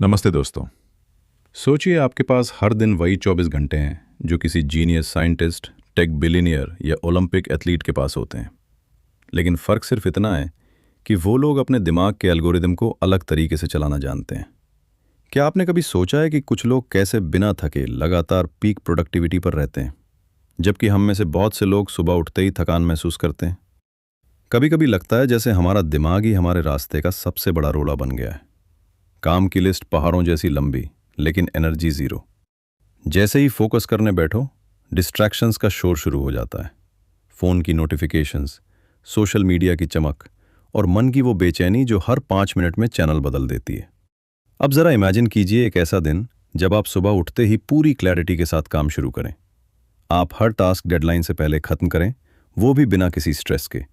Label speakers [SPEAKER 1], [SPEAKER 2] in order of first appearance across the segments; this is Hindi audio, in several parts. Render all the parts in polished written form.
[SPEAKER 1] नमस्ते दोस्तों। सोचिए आपके पास हर दिन वही 24 घंटे हैं जो किसी जीनियस साइंटिस्ट, टेक बिलियनियर या ओलंपिक एथलीट के पास होते हैं। लेकिन फ़र्क सिर्फ इतना है कि वो लोग अपने दिमाग के एल्गोरिदम को अलग तरीके से चलाना जानते हैं। क्या आपने कभी सोचा है कि कुछ लोग कैसे बिना थके लगातार पीक प्रोडक्टिविटी पर रहते हैं, जबकि हम में से बहुत से लोग सुबह उठते ही थकान महसूस करते हैं। कभी कभी लगता है जैसे हमारा दिमाग ही हमारे रास्ते का सबसे बड़ा रोड़ा बन गया है। काम की लिस्ट पहाड़ों जैसी लंबी, लेकिन एनर्जी ज़ीरो। जैसे ही फोकस करने बैठो, डिस्ट्रैक्शंस का शोर शुरू हो जाता है। फ़ोन की नोटिफिकेशंस, सोशल मीडिया की चमक और मन की वो बेचैनी जो हर 5 मिनट में चैनल बदल देती है। अब ज़रा इमेजिन कीजिए एक ऐसा दिन जब आप सुबह उठते ही पूरी क्लैरिटी के साथ काम शुरू करें। आप हर टास्क डेडलाइन से पहले ख़त्म करें, वो भी बिना किसी स्ट्रेस के।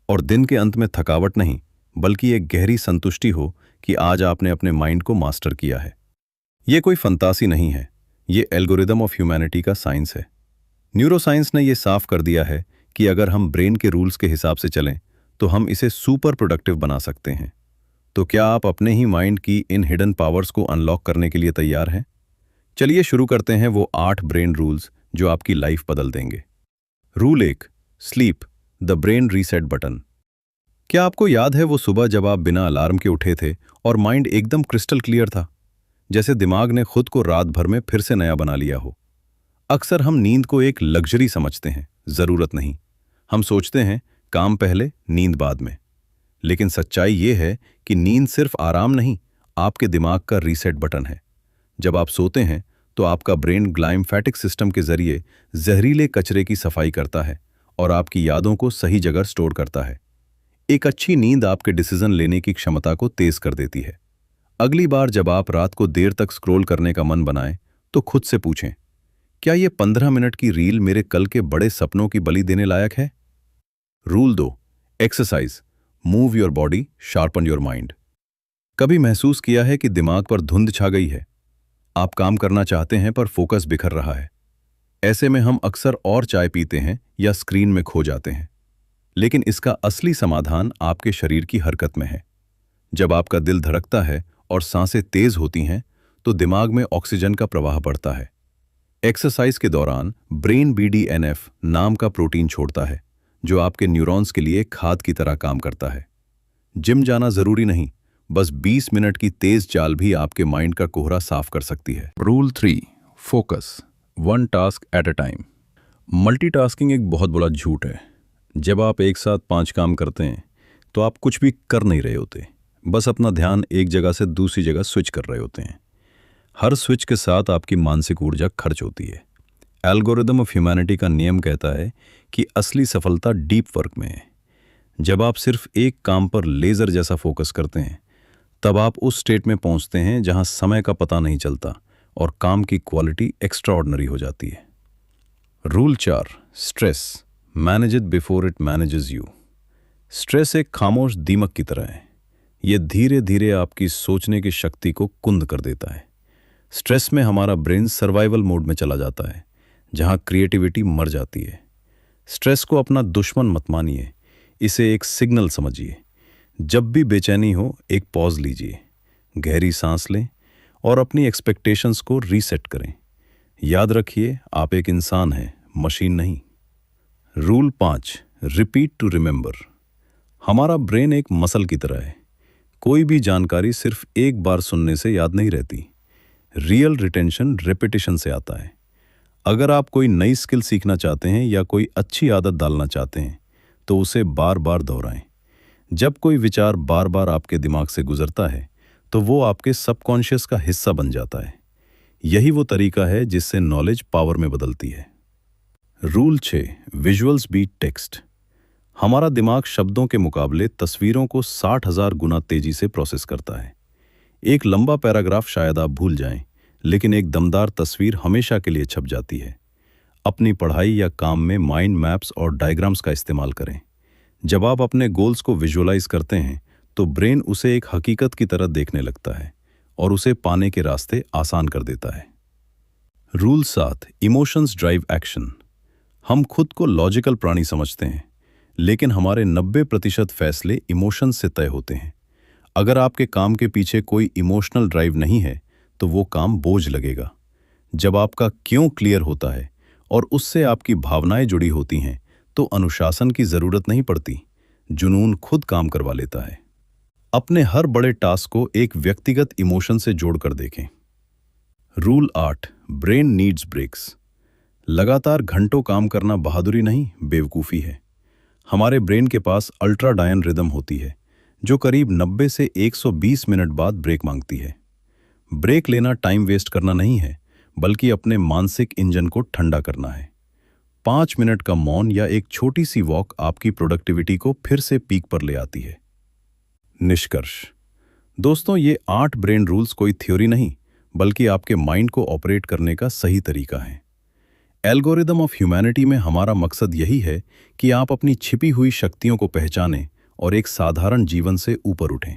[SPEAKER 1] और दिन के अंत में थकावट नहीं, बल्कि एक गहरी संतुष्टि हो कि आज आपने अपने माइंड को मास्टर किया है। ये कोई फंतासी नहीं है, ये एल्गोरिदम ऑफ ह्यूमैनिटी का साइंस है। न्यूरोसाइंस ने ये साफ कर दिया है कि अगर हम ब्रेन के रूल्स के हिसाब से चलें तो हम इसे सुपर प्रोडक्टिव बना सकते हैं। तो क्या आप अपने ही माइंड की इन हिडन पावर्स को अनलॉक करने के लिए तैयार हैं? चलिए शुरू करते हैं वो 8 ब्रेन रूल्स जो आपकी लाइफ बदल देंगे। Rule 1, sleep the brain reset button. क्या आपको याद है वो सुबह जब आप बिना अलार्म के उठे थे और माइंड एकदम क्रिस्टल क्लियर था, जैसे दिमाग ने खुद को रात भर में फिर से नया बना लिया हो? अक्सर हम नींद को एक लग्जरी समझते हैं, ज़रूरत नहीं। हम सोचते हैं काम पहले, नींद बाद में। लेकिन सच्चाई ये है कि नींद सिर्फ आराम नहीं, आपके दिमाग का रीसेट बटन है। जब आप सोते हैं तो आपका ब्रेन ग्लाइम्फेटिक सिस्टम के जरिए जहरीले कचरे की सफाई करता है और आपकी यादों को सही जगह स्टोर करता है। एक अच्छी नींद आपके डिसीजन लेने की क्षमता को तेज कर देती है। अगली बार जब आप रात को देर तक स्क्रॉल करने का मन बनाएं, तो खुद से पूछें, क्या ये 15 मिनट की रील मेरे कल के बड़े सपनों की बलि देने लायक है? Rule 2, exercise move your body, sharpen your mind. कभी महसूस किया है कि दिमाग पर धुंध छा गई है? आप काम करना चाहते हैं पर फोकस बिखर रहा है। ऐसे में हम अक्सर और चाय पीते हैं या स्क्रीन में खो जाते हैं। लेकिन इसका असली समाधान आपके शरीर की हरकत में है। जब आपका दिल धड़कता है और सांसें तेज होती हैं, तो दिमाग में ऑक्सीजन का प्रवाह बढ़ता है। एक्सरसाइज के दौरान ब्रेन BDNF नाम का प्रोटीन छोड़ता है, जो आपके न्यूरॉन्स के लिए खाद की तरह काम करता है। जिम जाना जरूरी नहीं, बस 20 मिनट की तेज चाल भी आपके माइंड का कोहरा साफ कर सकती है। Rule 3, focus 1 task at a time. Multitasking एक बहुत बड़ा झूठ है। जब आप एक साथ 5 काम करते हैं तो आप कुछ भी कर नहीं रहे होते, बस अपना ध्यान एक जगह से दूसरी जगह स्विच कर रहे होते हैं। हर स्विच के साथ आपकी मानसिक ऊर्जा खर्च होती है। एल्गोरिदम ऑफ ह्यूमैनिटी का नियम कहता है कि असली सफलता डीप वर्क में है। जब आप सिर्फ एक काम पर लेज़र जैसा फोकस करते हैं, तब आप उस स्टेट में पहुंचते हैं जहां समय का पता नहीं चलता और काम की क्वालिटी एक्स्ट्राऑर्डिनरी हो जाती है। Rule 4, stress manage it before it manages you. Stress एक खामोश दीमक की तरह है। यह धीरे धीरे आपकी सोचने की शक्ति को कुंद कर देता है। स्ट्रेस में हमारा ब्रेन सर्वाइवल मोड में चला जाता है, जहां क्रिएटिविटी मर जाती है। स्ट्रेस को अपना दुश्मन मत मानिए, इसे एक सिग्नल समझिए। जब भी बेचैनी हो, एक पॉज लीजिए, गहरी सांस लें और अपनी एक्सपेक्टेशंस को रीसेट करें। याद रखिए, आप एक इंसान हैं, मशीन नहीं। Rule 5, repeat to remember. हमारा ब्रेन एक मसल की तरह है। कोई भी जानकारी सिर्फ एक बार सुनने से याद नहीं रहती। रियल रिटेंशन रेपिटेशन से आता है। अगर आप कोई नई स्किल सीखना चाहते हैं या कोई अच्छी आदत डालना चाहते हैं, तो उसे बार बार दोहराएं। जब कोई विचार बार बार आपके दिमाग से गुजरता है, तो वो आपके सबकॉन्शियस का हिस्सा बन जाता है। यही वो तरीका है जिससे नॉलेज पावर में बदलती है। Rule 6, visuals beat text. हमारा दिमाग शब्दों के मुकाबले तस्वीरों को 60,000 गुना तेजी से प्रोसेस करता है। एक लंबा पैराग्राफ शायद आप भूल जाएं, लेकिन एक दमदार तस्वीर हमेशा के लिए छप जाती है। अपनी पढ़ाई या काम में माइंड मैप्स और डायग्राम्स का इस्तेमाल करें। जब आप अपने गोल्स को विजुअलाइज करते हैं, तो ब्रेन उसे एक हकीकत की तरह देखने लगता है और उसे पाने के रास्ते आसान कर देता है। Rule 7, emotions drive action. हम खुद को लॉजिकल प्राणी समझते हैं, लेकिन हमारे 90% फैसले इमोशंस से तय होते हैं। अगर आपके काम के पीछे कोई इमोशनल ड्राइव नहीं है तो वो काम बोझ लगेगा। जब आपका क्यों क्लियर होता है और उससे आपकी भावनाएं जुड़ी होती हैं तो अनुशासन की जरूरत नहीं पड़ती, जुनून खुद काम करवा लेता है। अपने हर बड़े टास्क को एक व्यक्तिगत इमोशन से जोड़कर देखें। Rule 8, brain needs breaks. लगातार घंटों काम करना बहादुरी नहीं, बेवकूफ़ी है। हमारे ब्रेन के पास अल्ट्राडायन रिदम होती है जो करीब 90 से 120 मिनट बाद ब्रेक मांगती है। ब्रेक लेना टाइम वेस्ट करना नहीं है, बल्कि अपने मानसिक इंजन को ठंडा करना है। 5 मिनट का मौन या एक छोटी सी वॉक आपकी प्रोडक्टिविटी को फिर से पीक पर ले आती है। निष्कर्ष दोस्तों, ये 8 ब्रेन रूल्स कोई थ्योरी नहीं, बल्कि आपके माइंड को ऑपरेट करने का सही तरीका है। एल्गोरिदम ऑफ ह्यूमैनिटी में हमारा मकसद यही है कि आप अपनी छिपी हुई शक्तियों को पहचानें और एक साधारण जीवन से ऊपर उठें।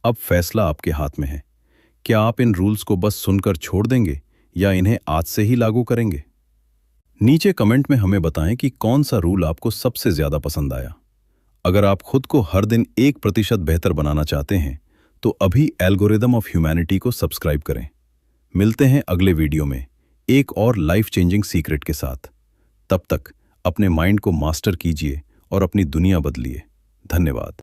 [SPEAKER 1] अब फैसला आपके हाथ में है। क्या आप इन रूल्स को बस सुनकर छोड़ देंगे या इन्हें आज से ही लागू करेंगे? नीचे कमेंट में हमें बताएं कि कौन सा रूल आपको सबसे ज्यादा पसंद आया। अगर आप खुद को हर दिन 1% बेहतर बनाना चाहते हैं तो अभी एल्गोरिदम ऑफ ह्यूमैनिटी को सब्सक्राइब करें। मिलते हैं अगले वीडियो में एक और लाइफ चेंजिंग सीक्रेट के साथ। तब तक अपने माइंड को मास्टर कीजिए और अपनी दुनिया बदलिए। धन्यवाद।